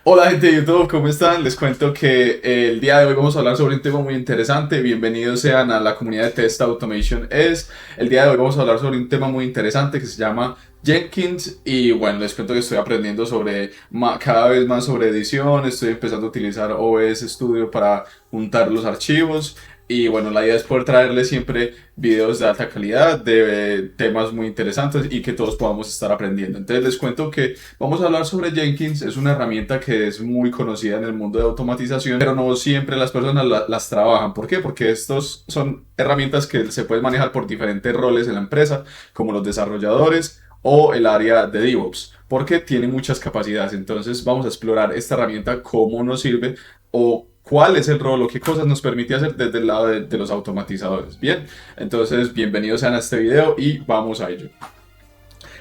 Hola gente de YouTube, ¿cómo están? Les cuento que el día de hoy vamos a hablar sobre un tema muy interesante. Bienvenidos sean a la comunidad de Test Automation S. El día de hoy vamos a hablar sobre un tema muy interesante que se llama Jenkins. Y bueno, les cuento que estoy aprendiendo sobre cada vez más sobre edición. Estoy empezando a utilizar OBS Studio para juntar los archivos. Y bueno, la idea es poder traerles siempre videos de alta calidad, de temas muy interesantes y que todos podamos estar aprendiendo. Entonces les cuento que vamos a hablar sobre Jenkins. Es una herramienta que es muy conocida en el mundo de automatización, pero no siempre las personas las trabajan. ¿Por qué? Porque estos son herramientas que se pueden manejar por diferentes roles en la empresa, como los desarrolladores o el área de DevOps, porque tiene muchas capacidades. Entonces vamos a explorar esta herramienta, cómo nos sirve o cuál es el rol o qué cosas nos permite hacer desde el lado de los automatizadores. Bien, entonces bienvenidos sean a este video y vamos a ello.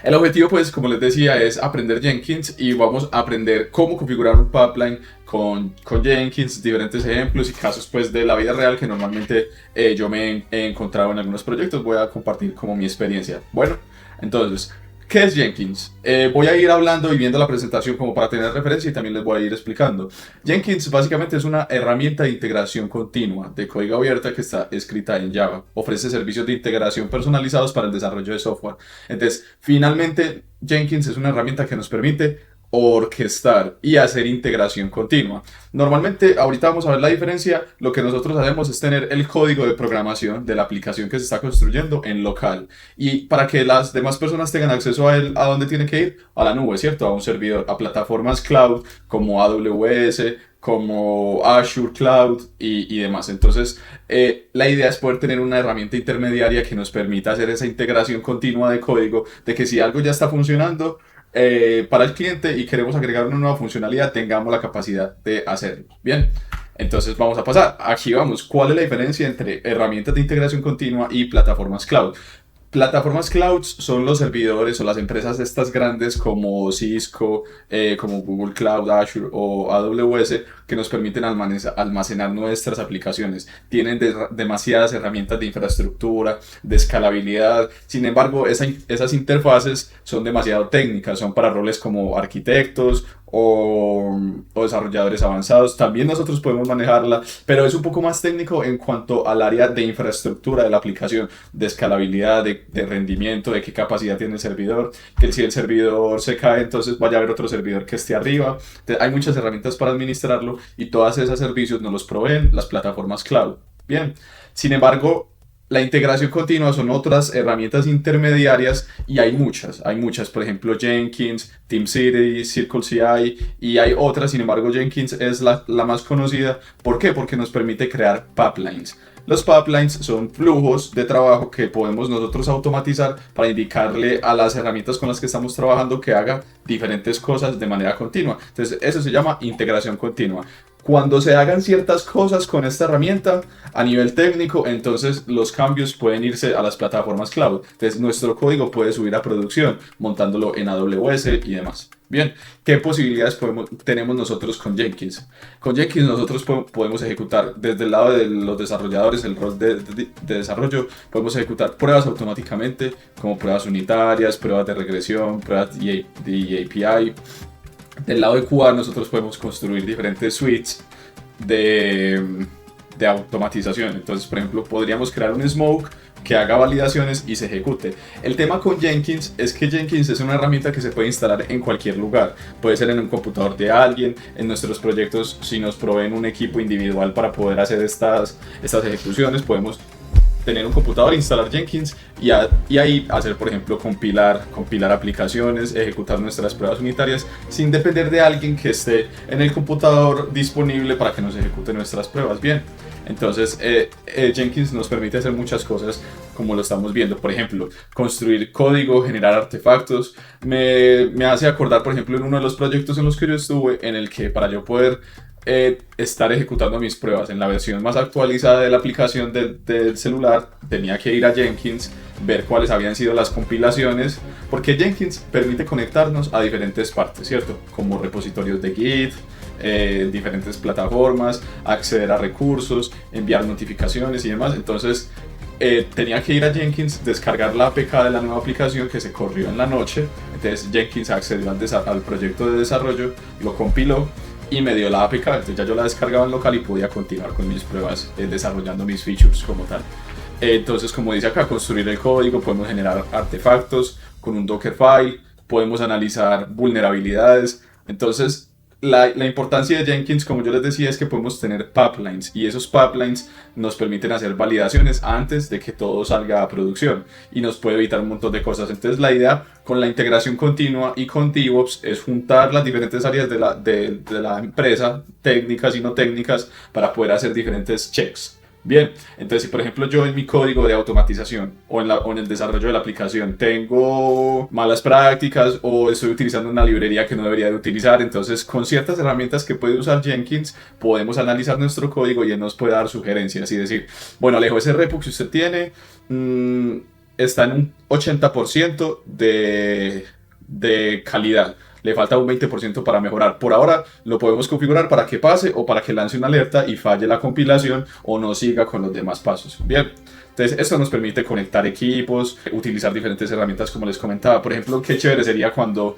El objetivo, pues, como les decía, es aprender Jenkins y vamos a aprender cómo configurar un pipeline con Jenkins, diferentes ejemplos y casos, pues, de la vida real que normalmente yo me he encontrado en algunos proyectos. Voy a compartir como mi experiencia. Bueno, entonces, ¿qué es Jenkins? Voy a ir hablando y viendo la presentación como para tener referencia y también les voy a ir explicando. Jenkins básicamente es una herramienta de integración continua de código abierta que está escrita en Java. Ofrece servicios de integración personalizados para el desarrollo de software. Entonces, finalmente, Jenkins es una herramienta que nos permite orquestar y hacer integración continua. Normalmente, ahorita vamos a ver la diferencia. Lo que nosotros hacemos es tener el código de programación de la aplicación que se está construyendo en local. Y para que las demás personas tengan acceso a él, ¿a dónde tiene que ir? A la nube, ¿cierto? A un servidor, a plataformas cloud como AWS, como Azure Cloud y demás. Entonces, la idea es poder tener una herramienta intermediaria que nos permita hacer esa integración continua de código, de que si algo ya está funcionando para el cliente y queremos agregar una nueva funcionalidad, tengamos la capacidad de hacerlo. Bien, entonces vamos a pasar. Aquí vamos. ¿Cuál es la diferencia entre herramientas de integración continua y plataformas cloud? Plataformas clouds son los servidores o las empresas estas grandes como Cisco, como Google Cloud, Azure o AWS que nos permiten almacenar nuestras aplicaciones. Tienen demasiadas herramientas de infraestructura, de escalabilidad. Sin embargo, esas interfaces son demasiado técnicas, son para roles como arquitectos o desarrolladores avanzados. También nosotros podemos manejarla, pero es un poco más técnico en cuanto al área de infraestructura de la aplicación, de escalabilidad, de rendimiento, de qué capacidad tiene el servidor, que si el servidor se cae, entonces vaya a haber otro servidor que esté arriba. Entonces, hay muchas herramientas para administrarlo y todos esos servicios nos los proveen las plataformas cloud. Bien, sin embargo, la integración continua son otras herramientas intermediarias y hay muchas, por ejemplo Jenkins, TeamCity, CircleCI y hay otras. Sin embargo, Jenkins es la más conocida. ¿Por qué? Porque nos permite crear pipelines. Los pipelines son flujos de trabajo que podemos nosotros automatizar para indicarle a las herramientas con las que estamos trabajando que haga diferentes cosas de manera continua. Entonces, eso se llama integración continua. Cuando se hagan ciertas cosas con esta herramienta a nivel técnico, entonces los cambios pueden irse a las plataformas cloud. Entonces, nuestro código puede subir a producción montándolo en AWS y demás. Bien, ¿qué posibilidades tenemos nosotros con Jenkins? Con Jenkins nosotros podemos ejecutar desde el lado de los desarrolladores, el rol de desarrollo, podemos ejecutar pruebas automáticamente, como pruebas unitarias, pruebas de regresión, pruebas de API. Del lado de QA nosotros podemos construir diferentes suites de automatización. Entonces, por ejemplo, podríamos crear un smoke que haga validaciones y se ejecute. El tema con Jenkins es que Jenkins es una herramienta que se puede instalar en cualquier lugar. Puede ser en un computador de alguien, en nuestros proyectos, si nos proveen un equipo individual para poder hacer estas ejecuciones, podemos tener un computador, instalar Jenkins y ahí hacer, por ejemplo, compilar aplicaciones, ejecutar nuestras pruebas unitarias sin depender de alguien que esté en el computador disponible para que nos ejecute nuestras pruebas. Bien, entonces Jenkins nos permite hacer muchas cosas como lo estamos viendo. Por ejemplo, construir código, generar artefactos. Me hace acordar, por ejemplo, en uno de los proyectos en los que yo estuve, en el que para yo poder estar ejecutando mis pruebas en la versión más actualizada de la aplicación del celular, tenía que ir a Jenkins, ver cuáles habían sido las compilaciones, porque Jenkins permite conectarnos a diferentes partes, ¿cierto? Como repositorios de Git, diferentes plataformas, acceder a recursos, enviar notificaciones y demás. Entonces tenía que ir a Jenkins, descargar la APK de la nueva aplicación que se corrió en la noche. Entonces Jenkins accedió al proyecto de desarrollo, lo compiló y me dio la APK, entonces ya yo la descargaba en local y podía continuar con mis pruebas desarrollando mis features como tal. Entonces, como dice acá, construir el código, podemos generar artefactos con un Dockerfile, podemos analizar vulnerabilidades. Entonces, la importancia de Jenkins, como yo les decía, es que podemos tener pipelines y esos pipelines nos permiten hacer validaciones antes de que todo salga a producción y nos puede evitar un montón de cosas. Entonces, la idea con la integración continua y con DevOps es juntar las diferentes áreas de la empresa, técnicas y no técnicas, para poder hacer diferentes checks. Bien, entonces si por ejemplo yo en mi código de automatización o en el desarrollo de la aplicación tengo malas prácticas o estoy utilizando una librería que no debería de utilizar, entonces con ciertas herramientas que puede usar Jenkins podemos analizar nuestro código y él nos puede dar sugerencias y decir, bueno Alejo, ese repo que usted tiene está en un 80% de calidad. Le falta un 20% para mejorar. Por ahora lo podemos configurar para que pase o para que lance una alerta y falle la compilación o no siga con los demás pasos. Bien, entonces esto nos permite conectar equipos, utilizar diferentes herramientas como les comentaba. Por ejemplo, qué chévere sería cuando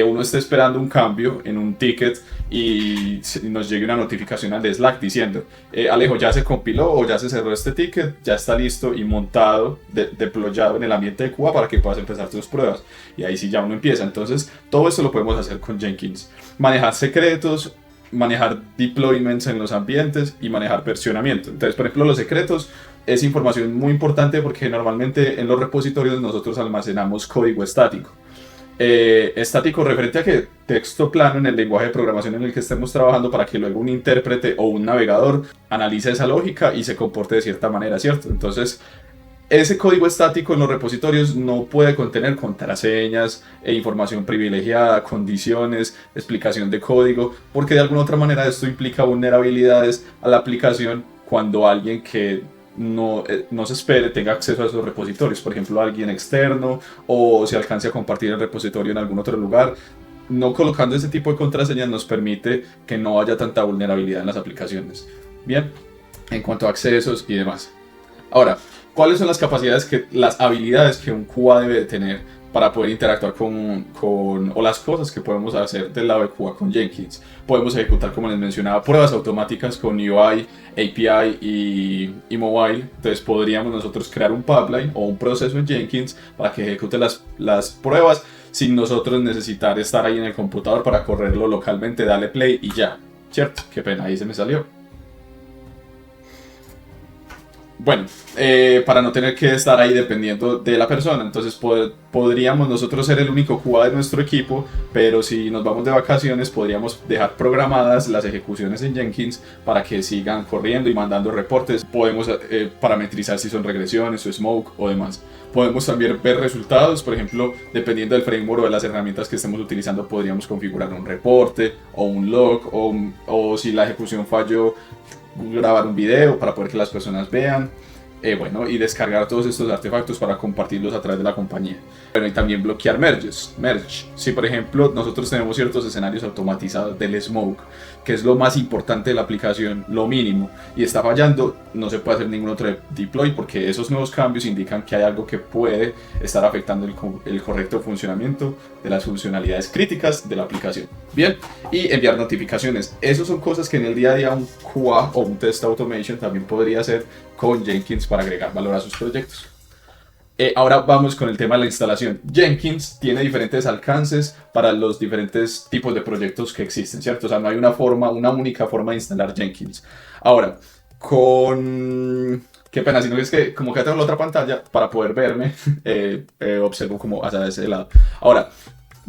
uno esté esperando un cambio en un ticket y nos llegue una notificación al Slack diciendo Alejo, ya se compiló o ya se cerró este ticket, ya está listo y montado, deployado en el ambiente de Cuba para que puedas empezar tus pruebas. Y ahí sí ya uno empieza. Entonces todo esto lo podemos hacer con Jenkins. Manejar secretos, manejar deployments en los ambientes y manejar versionamiento. Entonces, por ejemplo, los secretos es información muy importante porque normalmente en los repositorios nosotros almacenamos código estático. Estático referente a que texto plano en el lenguaje de programación en el que estemos trabajando para que luego un intérprete o un navegador analice esa lógica y se comporte de cierta manera, ¿cierto? Entonces, ese código estático en los repositorios no puede contener contraseñas e información privilegiada, condiciones, explicación de código, porque de alguna otra manera esto implica vulnerabilidades a la aplicación cuando alguien que no se espere tenga acceso a esos repositorios, por ejemplo alguien externo o se alcance a compartir el repositorio en algún otro lugar. No colocando ese tipo de contraseñas nos permite que no haya tanta vulnerabilidad en las aplicaciones. Bien, en cuanto a accesos y demás. Ahora, ¿cuáles son las habilidades que un QA debe de tener para poder interactuar o las cosas que podemos hacer del lado de QA con Jenkins? Podemos ejecutar, como les mencionaba, pruebas automáticas con UI, API y mobile. Entonces podríamos nosotros crear un pipeline o un proceso en Jenkins para que ejecute las pruebas sin nosotros necesitar estar ahí en el computador para correrlo localmente, darle play y ya. ¿Cierto? Qué pena, ahí se me salió. Bueno, para no tener que estar ahí dependiendo de la persona, entonces podríamos nosotros ser el único QA de nuestro equipo, pero si nos vamos de vacaciones podríamos dejar programadas las ejecuciones en Jenkins para que sigan corriendo y mandando reportes. Podemos parametrizar si son regresiones o smoke o demás. Podemos también ver resultados, por ejemplo, dependiendo del framework o de las herramientas que estemos utilizando, podríamos configurar un reporte o un log o si la ejecución falló, grabar un video para poder que las personas vean, bueno, y descargar todos estos artefactos para compartirlos a través de la compañía. Bueno, y también bloquear merge. Si por ejemplo nosotros tenemos ciertos escenarios automatizados del smoke, que es lo más importante de la aplicación, lo mínimo, y está fallando, no se puede hacer ningún otro deploy porque esos nuevos cambios indican que hay algo que puede estar afectando el correcto funcionamiento de las funcionalidades críticas de la aplicación. Bien, y enviar notificaciones. Esas son cosas que en el día a día un QA o un test automation también podría hacer con Jenkins para agregar valor a sus proyectos. Ahora vamos con el tema de la instalación. Jenkins tiene diferentes alcances para los diferentes tipos de proyectos que existen, ¿cierto? O sea, no hay una única forma de instalar Jenkins. Ahora, qué pena, sino que es que como que tengo la otra pantalla para poder verme, observo como hacia ese lado. Ahora,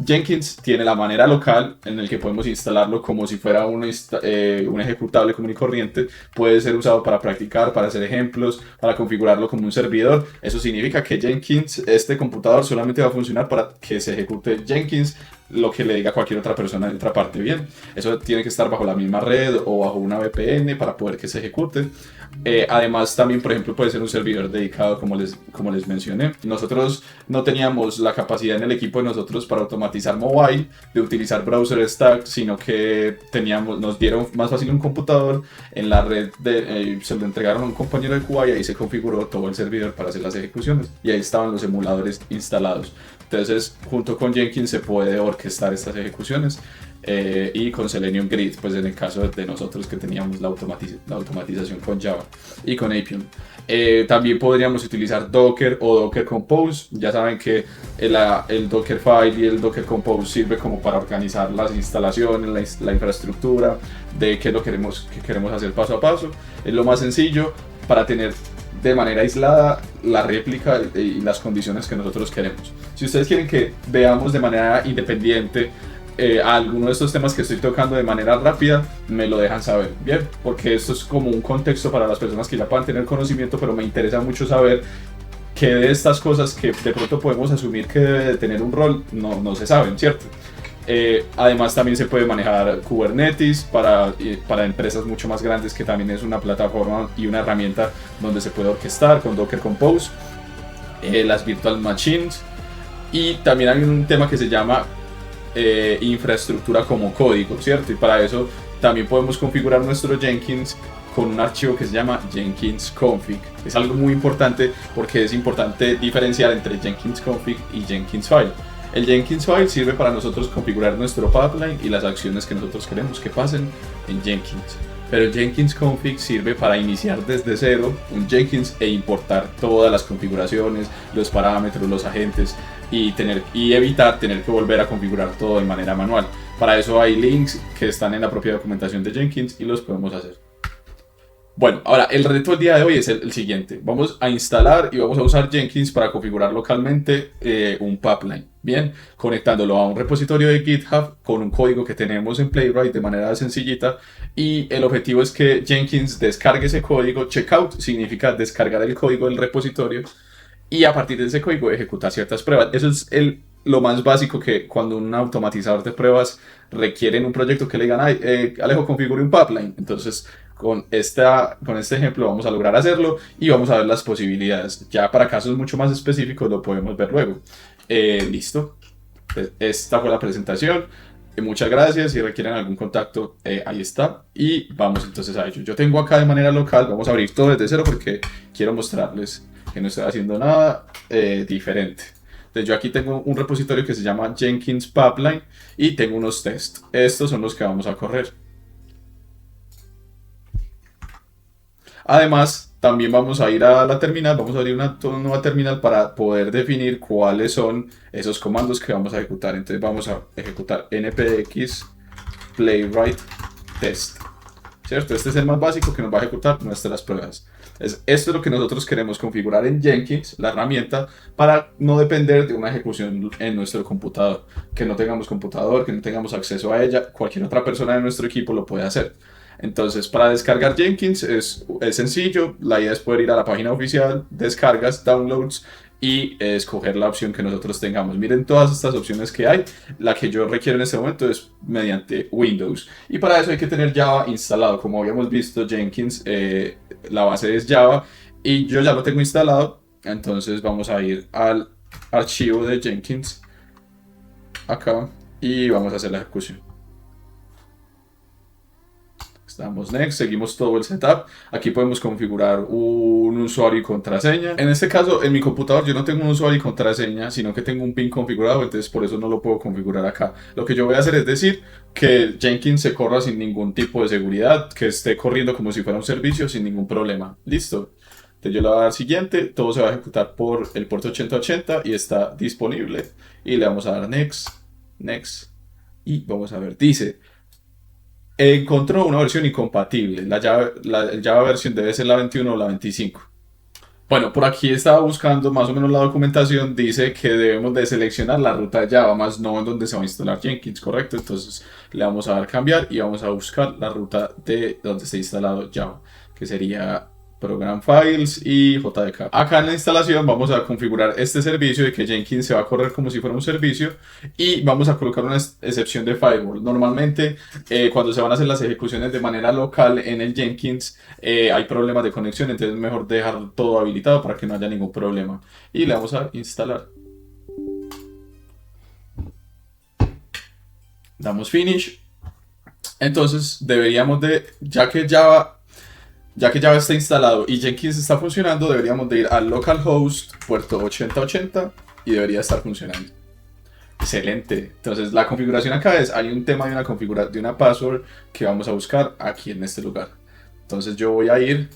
Jenkins tiene la manera local en la que podemos instalarlo como si fuera un ejecutable común y corriente. Puede ser usado para practicar, para hacer ejemplos, para configurarlo como un servidor. Eso significa que Jenkins, este computador solamente va a funcionar para que se ejecute Jenkins, lo que le diga cualquier otra persona de otra parte. Bien, eso tiene que estar bajo la misma red o bajo una VPN para poder que se ejecute. Además también, por ejemplo, puede ser un servidor dedicado, como les mencioné. Nosotros no teníamos la capacidad en el equipo de nosotros para automatizar mobile, de utilizar browser stack, sino que nos dieron más fácil un computador en la red, se lo entregaron a un compañero de QA y ahí se configuró todo el servidor para hacer las ejecuciones y ahí estaban los emuladores instalados. Entonces, junto con Jenkins se puede orquestar estas ejecuciones. y con Selenium Grid, pues en el caso de nosotros que teníamos la automatización con Java y con Appium. También podríamos utilizar Docker o Docker Compose. Ya saben que el Dockerfile y el Docker Compose sirve como para organizar las instalaciones, la infraestructura de qué es lo que queremos hacer paso a paso. Es lo más sencillo para tener de manera aislada la réplica y las condiciones que nosotros queremos. Si ustedes quieren que veamos de manera independiente alguno de estos temas que estoy tocando de manera rápida, me lo dejan saber, bien, porque esto es como un contexto para las personas que ya puedan tener conocimiento, pero me interesa mucho saber que de estas cosas que de pronto podemos asumir que debe de tener un rol, no se saben, ¿cierto? Además también se puede manejar Kubernetes para empresas mucho más grandes, que también es una plataforma y una herramienta donde se puede orquestar con Docker Compose, las virtual machines, y también hay un tema que se llama infraestructura como código, ¿cierto? Y para eso también podemos configurar nuestro Jenkins con un archivo que se llama Jenkins config. Es algo muy importante porque es importante diferenciar entre Jenkins config y Jenkins file. El Jenkins file sirve para nosotros configurar nuestro pipeline y las acciones que nosotros queremos que pasen en Jenkins. Pero el Jenkins config sirve para iniciar desde cero un Jenkins e importar todas las configuraciones, los parámetros, los agentes y evitar tener que volver a configurar todo de manera manual. Para eso hay links que están en la propia documentación de Jenkins y los podemos hacer. Bueno, ahora el reto del día de hoy es el siguiente. Vamos a instalar y vamos a usar Jenkins para configurar localmente un pipeline. Bien, conectándolo a un repositorio de GitHub con un código que tenemos en Playwright de manera sencillita. Y el objetivo es que Jenkins descargue ese código. Checkout significa descargar el código del repositorio y a partir de ese código ejecutar ciertas pruebas. Eso es lo más básico que cuando un automatizador de pruebas requiere en un proyecto que le digan, Alejo, configure un pipeline. Entonces, con este ejemplo vamos a lograr hacerlo y vamos a ver las posibilidades. Ya para casos mucho más específicos lo podemos ver luego. Listo. Esta fue la presentación. Muchas gracias. Si requieren algún contacto, ahí está. Y vamos entonces a ello. Yo tengo acá de manera local, vamos a abrir todo desde cero porque quiero mostrarles que no estoy haciendo nada diferente. Entonces yo aquí tengo un repositorio que se llama Jenkins Pipeline y tengo unos tests. Estos son los que vamos a correr. Además, también vamos a ir a la terminal, vamos a abrir una nueva terminal para poder definir cuáles son esos comandos que vamos a ejecutar. Entonces vamos a ejecutar npx playwright test, ¿cierto? Este es el más básico que nos va a ejecutar nuestras pruebas. Esto es lo que nosotros queremos configurar en Jenkins, la herramienta, para no depender de una ejecución en nuestro computador. Que no tengamos computador, que no tengamos acceso a ella, cualquier otra persona de nuestro equipo lo puede hacer. Entonces, para descargar Jenkins es sencillo. La idea es poder ir a la página oficial, descargas, downloads y escoger la opción que nosotros tengamos. Miren todas estas opciones que hay. La que yo requiero en este momento es mediante Windows. Y para eso hay que tener Java instalado. Como habíamos visto, Jenkins, la base es Java y yo ya lo tengo instalado. Entonces vamos a ir al archivo de Jenkins acá y vamos a hacer la ejecución. Damos next, seguimos todo el setup. Aquí podemos configurar un usuario y contraseña. En este caso, en mi computador yo no tengo un usuario y contraseña, sino que tengo un PIN configurado, entonces por eso no lo puedo configurar acá. Lo que yo voy a hacer es decir que Jenkins se corra sin ningún tipo de seguridad, que esté corriendo como si fuera un servicio sin ningún problema. Listo. Entonces yo le voy a dar siguiente, todo se va a ejecutar por el puerto 8080 y está disponible. Y le vamos a dar next, next. Y vamos a ver, dice... encontró una versión incompatible. La Java versión debe ser la 21 o la 25. Bueno, por aquí estaba buscando más o menos la documentación. Dice que debemos de seleccionar la ruta de Java, más no en donde se va a instalar Jenkins, ¿correcto? Entonces le vamos a dar cambiar y vamos a buscar la ruta de donde está instalado Java, que sería Program Files y JDK. Acá en la instalación vamos a configurar este servicio de que Jenkins se va a correr como si fuera un servicio y vamos a colocar una excepción de firewall. Normalmente cuando se van a hacer las ejecuciones de manera local en el Jenkins hay problemas de conexión, entonces es mejor dejar todo habilitado para que no haya ningún problema. Y le vamos a instalar. Damos finish. Entonces deberíamos de, ya que Java está instalado y Jenkins está funcionando, deberíamos de ir al localhost puerto 8080 y debería estar funcionando. Excelente. Entonces la configuración acá es, hay un tema de una configuración de una password que vamos a buscar aquí en este lugar. Entonces yo voy a ir,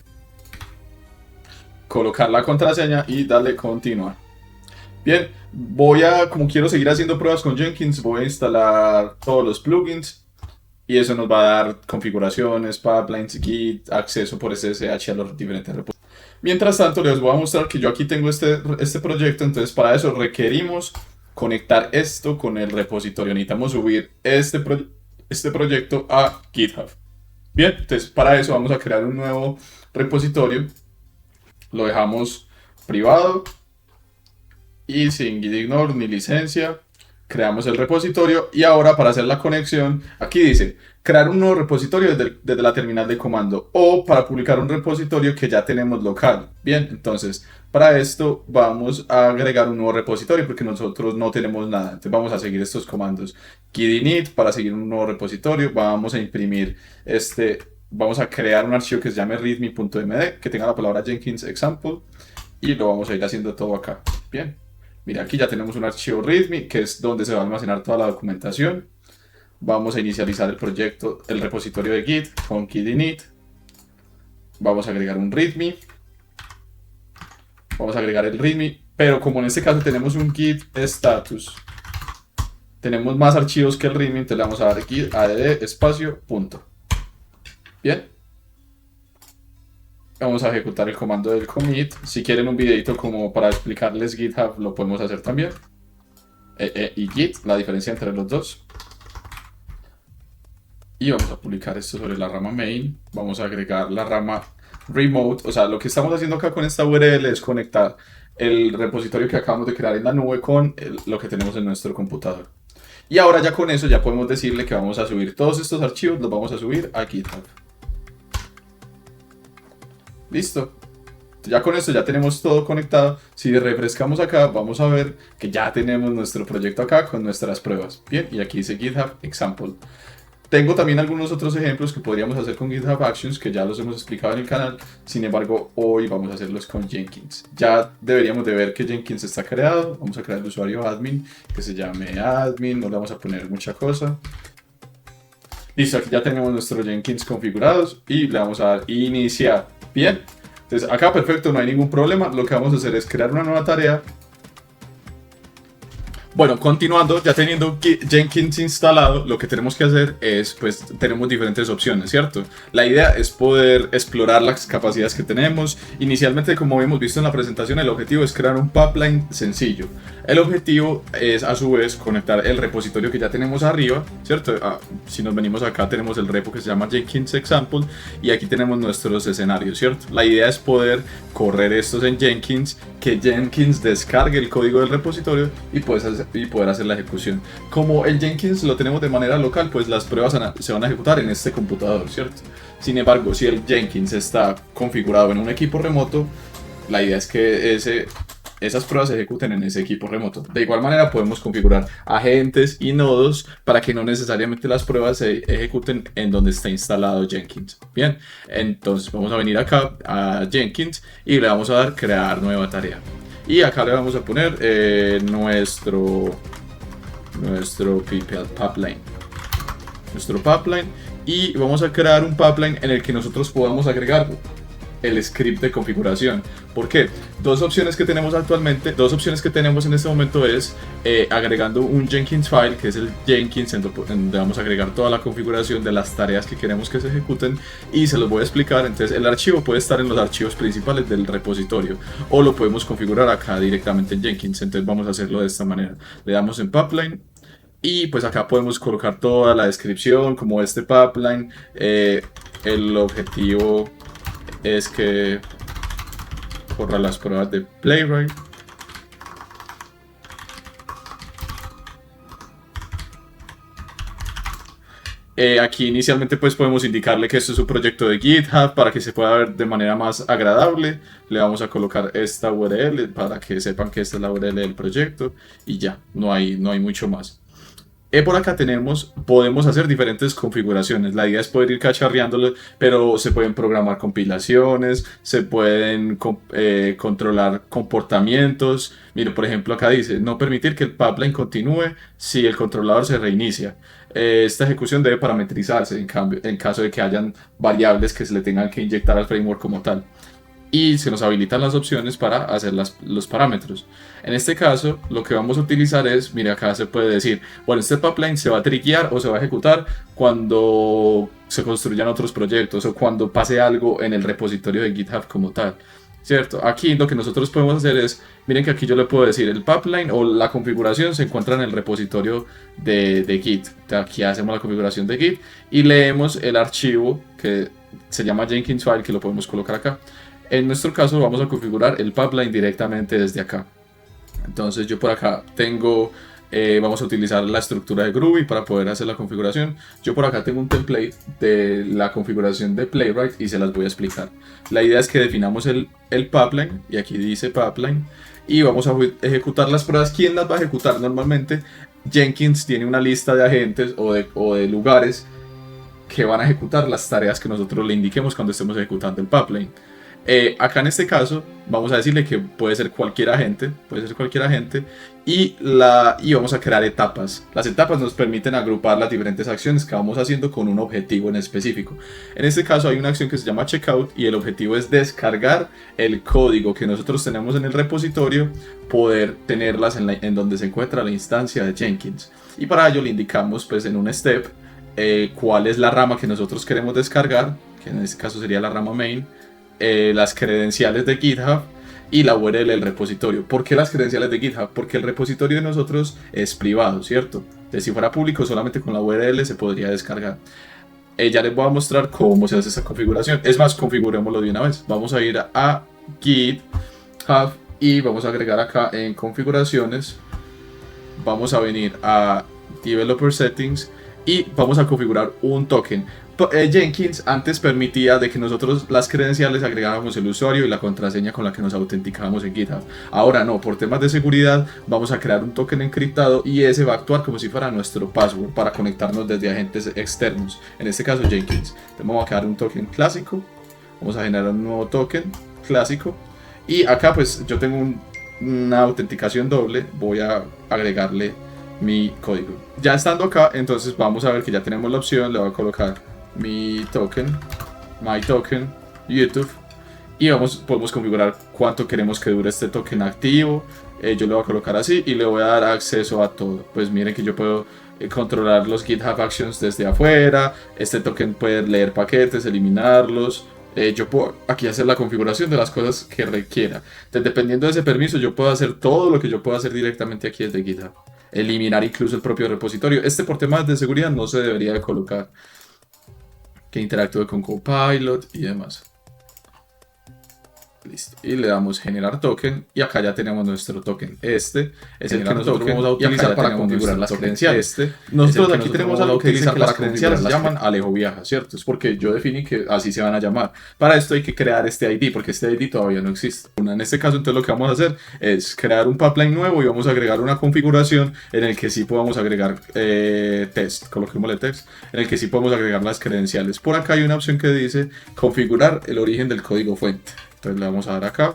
colocar la contraseña y darle continuar. Bien, como quiero seguir haciendo pruebas con Jenkins, voy a instalar todos los plugins y eso nos va a dar configuraciones, pipelines, Git, acceso por SSH a los diferentes repositorios. Mientras tanto, les voy a mostrar que yo aquí tengo este proyecto, entonces para eso requerimos conectar esto con el repositorio. Necesitamos subir este proyecto a GitHub. Bien, entonces para eso vamos a crear un nuevo repositorio. Lo dejamos privado y sin git ignore ni licencia. Creamos el repositorio y ahora para hacer la conexión, aquí dice crear un nuevo repositorio desde la terminal de comando o para publicar un repositorio que ya tenemos local. Bien, entonces para esto vamos a agregar un nuevo repositorio porque nosotros no tenemos nada. Entonces vamos a seguir estos comandos. Git init para seguir un nuevo repositorio. Vamos a imprimir vamos a crear un archivo que se llame readme.md que tenga la palabra Jenkins example y lo vamos a ir haciendo todo acá. Bien. Mira, aquí ya tenemos un archivo README, que es donde se va a almacenar toda la documentación. Vamos a inicializar el proyecto, el repositorio de Git con git init. Vamos a agregar un README. Vamos a agregar el README, pero como en este caso tenemos un Git status, tenemos más archivos que el README, entonces le vamos a dar git add espacio punto. Bien. Vamos a ejecutar el comando del commit. Si quieren un videito como para explicarles GitHub, lo podemos hacer también. Y Git, la diferencia entre los dos. Y vamos a publicar esto sobre la rama main. Vamos a agregar la rama remote. O sea, lo que estamos haciendo acá con esta URL es conectar el repositorio que acabamos de crear en la nube con lo que tenemos en nuestro computador. Y ahora ya con eso ya podemos decirle que vamos a subir todos estos archivos, los vamos a subir a GitHub. Listo. Ya con esto ya tenemos todo conectado. Si refrescamos acá, vamos a ver que ya tenemos nuestro proyecto acá con nuestras pruebas. Bien, y aquí dice GitHub Example. Tengo también algunos otros ejemplos que podríamos hacer con GitHub Actions, que ya los hemos explicado en el canal. Sin embargo, hoy vamos a hacerlos con Jenkins. Ya deberíamos de ver que Jenkins está creado. Vamos a crear el usuario admin, que se llame admin. No le vamos a poner mucha cosa. Listo, aquí ya tenemos nuestro Jenkins configurados y le vamos a dar iniciar. Bien, entonces acá perfecto, no hay ningún problema. Lo que vamos a hacer es crear una nueva tarea. Bueno, continuando, ya teniendo Jenkins instalado, lo que tenemos que hacer es, pues, tenemos diferentes opciones, ¿cierto? La idea es poder explorar las capacidades que tenemos. Inicialmente, como hemos visto en la presentación, el objetivo es crear un pipeline sencillo. El objetivo es, a su vez, conectar el repositorio que ya tenemos arriba, ¿cierto? Si nos venimos acá, tenemos el repo que se llama Jenkins Example y aquí tenemos nuestros escenarios, ¿cierto? La idea es poder correr estos en Jenkins, que Jenkins descargue el código del repositorio y poder hacer la ejecución. Como el Jenkins lo tenemos de manera local, pues las pruebas se van a ejecutar en este computador, ¿cierto? Sin embargo, si el Jenkins está configurado en un equipo remoto, la idea es que esas pruebas se ejecuten en ese equipo remoto. De igual manera podemos configurar agentes y nodos para que no necesariamente las pruebas se ejecuten en donde está instalado Jenkins. Bien, entonces vamos a venir acá a Jenkins y le vamos a dar crear nueva tarea. Y acá le vamos a poner nuestro pipeline. Y vamos a crear un pipeline en el que nosotros podamos agregar el script de configuración. ¿Por qué? Dos opciones que tenemos en este momento es agregando un Jenkins file, que es el Jenkins, en donde vamos a agregar toda la configuración de las tareas que queremos que se ejecuten y se los voy a explicar. Entonces el archivo puede estar en los archivos principales del repositorio o lo podemos configurar acá directamente en Jenkins. Entonces vamos a hacerlo de esta manera. Le damos en pipeline y pues acá podemos colocar toda la descripción como este pipeline. El objetivo es que corra las pruebas de Playwright. Aquí inicialmente pues podemos indicarle que esto es un proyecto de GitHub para que se pueda ver de manera más agradable. Le vamos a colocar esta URL para que sepan que esta es la URL del proyecto y ya, no hay mucho más. Por acá podemos hacer diferentes configuraciones. La idea es poder ir cacharreándolo, pero se pueden programar compilaciones, se pueden controlar comportamientos. Mire, por ejemplo, acá dice, no permitir que el pipeline continúe si el controlador se reinicia. Esta ejecución debe parametrizarse en caso de que hayan variables que se le tengan que inyectar al framework como tal. Y se nos habilitan las opciones para hacer los parámetros. En este caso, lo que vamos a utilizar es, mire, acá se puede decir, bueno, este pipeline se va a triggear o se va a ejecutar cuando se construyan otros proyectos o cuando pase algo en el repositorio de GitHub como tal, ¿cierto? Aquí lo que nosotros podemos hacer es, miren que aquí yo le puedo decir, el pipeline o la configuración se encuentra en el repositorio de Git. Aquí hacemos la configuración de Git y leemos el archivo que se llama Jenkins file, que lo podemos colocar acá. En nuestro caso vamos a configurar el pipeline directamente desde acá. Entonces yo por acá vamos a utilizar la estructura de Groovy para poder hacer la configuración. Yo por acá tengo un template de la configuración de Playwright y se las voy a explicar. La idea es que definamos el pipeline, y aquí dice pipeline, y vamos a ejecutar las pruebas. ¿Quién las va a ejecutar? Normalmente Jenkins tiene una lista de agentes o de lugares que van a ejecutar las tareas que nosotros le indiquemos cuando estemos ejecutando el pipeline. Acá en este caso vamos a decirle que puede ser cualquier agente, y vamos a crear etapas. Las etapas nos permiten agrupar las diferentes acciones que vamos haciendo con un objetivo en específico. En este caso hay una acción que se llama checkout y el objetivo es descargar el código que nosotros tenemos en el repositorio, poder tenerlas en donde se encuentra la instancia de Jenkins. Y para ello le indicamos pues en un step cuál es la rama que nosotros queremos descargar, que en este caso sería la rama main, las credenciales de GitHub y la URL del repositorio. ¿Por qué las credenciales de GitHub? Porque el repositorio de nosotros es privado, ¿cierto? Entonces, si fuera público, solamente con la URL se podría descargar. Ya les voy a mostrar cómo se hace esa configuración. Es más, configurémoslo de una vez. Vamos a ir a GitHub y vamos a agregar acá en configuraciones. Vamos a venir a Developer Settings y vamos a configurar un token. Jenkins antes permitía de que nosotros las credenciales agregáramos el usuario y la contraseña con la que nos autenticábamos en GitHub. Ahora no, por temas de seguridad vamos a crear un token encriptado y ese va a actuar como si fuera nuestro password para conectarnos desde agentes externos, en este caso Jenkins. Entonces vamos a crear un token clásico, vamos a generar un nuevo token clásico y acá pues yo tengo una autenticación doble, voy a agregarle mi código. Ya estando acá, entonces vamos a ver que ya tenemos la opción, le voy a colocar my token, YouTube, y podemos configurar cuánto queremos que dure este token activo. Yo le voy a colocar así y le voy a dar acceso a todo. Pues miren que yo puedo controlar los GitHub Actions desde afuera. Este token puede leer paquetes, eliminarlos. Yo puedo aquí hacer la configuración de las cosas que requiera. Entonces, dependiendo de ese permiso, yo puedo hacer todo lo que yo puedo hacer directamente aquí desde GitHub. Eliminar incluso el propio repositorio. Por temas de seguridad no se debería de colocar que interactúe con Copilot y demás. Listo. Y le damos generar token y acá ya tenemos nuestro token. Este es el que nosotros vamos a utilizar para configurar las credenciales. Nosotros aquí tenemos algo que dice que las credenciales se llaman Alejo Viaja, ¿cierto? Es porque yo definí que así se van a llamar. Para esto hay que crear este ID porque este ID todavía no existe. En este caso entonces lo que vamos a hacer es crear un pipeline nuevo y vamos a agregar una configuración en el que sí podamos agregar test, coloquémosle text, en el que sí podemos agregar las credenciales. Por acá hay una opción que dice configurar el origen del código fuente. Entonces le vamos a dar acá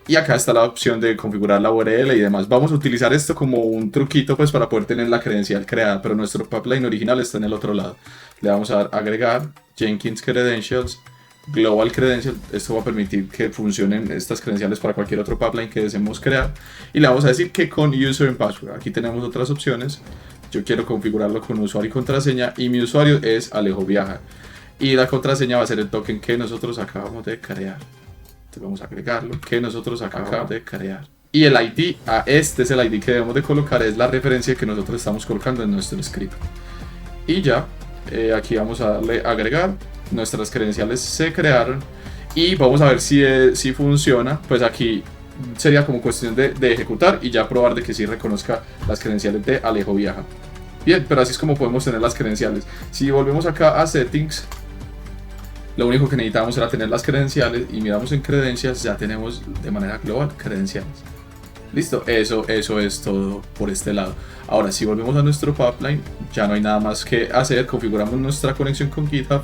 y acá está la opción de configurar la URL y demás. Vamos a utilizar esto como un truquito pues para poder tener la credencial creada, pero nuestro pipeline original está en el otro lado. Le vamos a dar agregar Jenkins Credentials, Global Credential. Esto va a permitir que funcionen estas credenciales para cualquier otro pipeline que deseemos crear y le vamos a decir que con User and Password. Aquí tenemos otras opciones. Yo quiero configurarlo con usuario y contraseña y mi usuario es Alejo Viaja y la contraseña va a ser el token que nosotros acabamos de crear. Entonces vamos a agregarlo, que nosotros acabamos de crear. Y el ID, este es el ID que debemos de colocar, es la referencia que nosotros estamos colocando en nuestro script. Y ya, aquí vamos a darle a agregar, nuestras credenciales se crearon y vamos a ver si funciona. Pues aquí sería como cuestión de ejecutar y ya probar de que sí reconozca las credenciales de Alejo Viaja. Bien, pero así es como podemos tener las credenciales. Si volvemos acá a Settings, lo único que necesitábamos era tener las credenciales y miramos en Credentials, ya tenemos de manera global credenciales. Listo, eso es todo por este lado. Ahora, si volvemos a nuestro pipeline, ya no hay nada más que hacer. Configuramos nuestra conexión con GitHub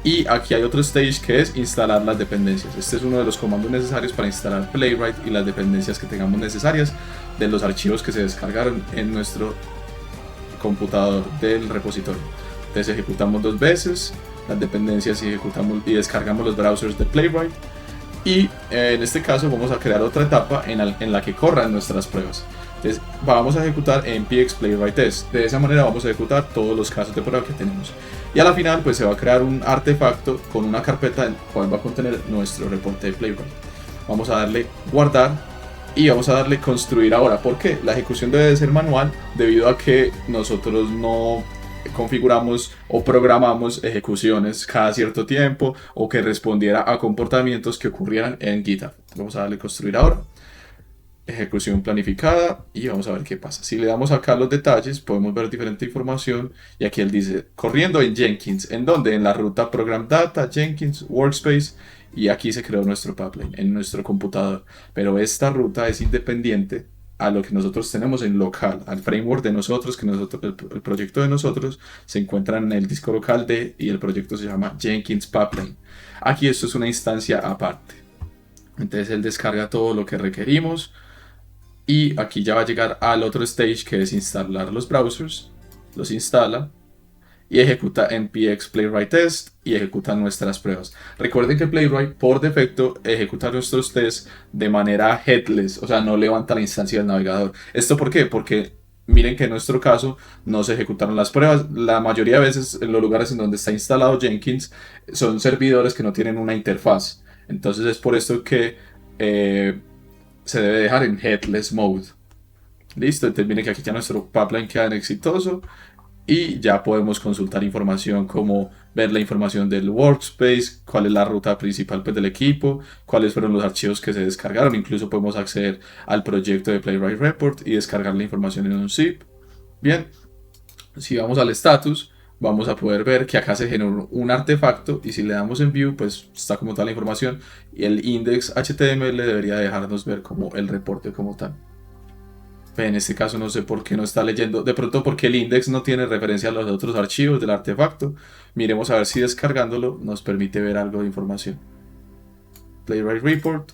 y aquí hay otro stage que es instalar las dependencias. Este es uno de los comandos necesarios para instalar Playwright y las dependencias que tengamos necesarias de los archivos que se descargaron en nuestro computador del repositorio. Entonces ejecutamos 2 veces las dependencias y ejecutamos y descargamos los browsers de Playwright. Y en este caso vamos a crear otra etapa en la que corran nuestras pruebas. Entonces vamos a ejecutar npx playwright test. De esa manera vamos a ejecutar todos los casos de prueba que tenemos. Y a la final pues se va a crear un artefacto con una carpeta en cual va a contener nuestro reporte de Playwright. Vamos a darle guardar y vamos a darle construir ahora. ¿Por qué? La ejecución debe de ser manual debido a que nosotros no configuramos o programamos ejecuciones cada cierto tiempo o que respondiera a comportamientos que ocurrieran en GitHub. Vamos a darle construir ahora, ejecución planificada y vamos a ver qué pasa. Si le damos acá los detalles podemos ver diferente información y aquí él dice corriendo en Jenkins, ¿en dónde? En la ruta program data, Jenkins, workspace y aquí se creó nuestro pipeline en nuestro computador, pero esta ruta es independiente a lo que nosotros tenemos en local, al framework de nosotros, que el proyecto de nosotros se encuentra en el disco local y el proyecto se llama Jenkins Pipeline. Aquí esto es una instancia aparte. Entonces él descarga todo lo que requerimos y aquí ya va a llegar al otro stage que es instalar los browsers, los instala y ejecuta npx playwright test y ejecuta nuestras pruebas. Recuerden que Playwright por defecto ejecuta nuestros tests de manera headless, o sea, no levanta la instancia del navegador. ¿Esto por qué? Porque miren que en nuestro caso no se ejecutaron las pruebas. La mayoría de veces en los lugares en donde está instalado Jenkins son servidores que no tienen una interfaz. Entonces es por esto que se debe dejar en headless mode. Listo, entonces miren que aquí ya nuestro pipeline queda en exitoso. Y ya podemos consultar información como ver la información del workspace, cuál es la ruta principal pues, del equipo, cuáles fueron los archivos que se descargaron. Incluso podemos acceder al proyecto de Playwright Report y descargar la información en un zip. Bien, si vamos al status, vamos a poder ver que acá se generó un artefacto y si le damos en view, pues está como tal la información y el index HTML debería dejarnos ver como el reporte como tal. En este caso no sé por qué no está leyendo, de pronto porque el index no tiene referencia a los otros archivos del artefacto. Miremos a ver si descargándolo nos permite ver algo de información. Playwright Report.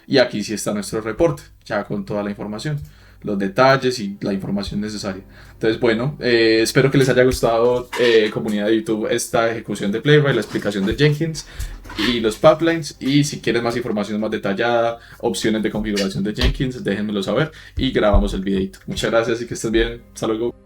Y aquí sí está nuestro reporte, ya con toda la información, los detalles y la información necesaria. Entonces, bueno, espero que les haya gustado, comunidad de YouTube, esta ejecución de Playwright, la explicación de Jenkins y los pipelines. Y si quieren más información más detallada, opciones de configuración de Jenkins, déjenmelo saber y grabamos el videito. Muchas gracias y que estén bien. Hasta luego.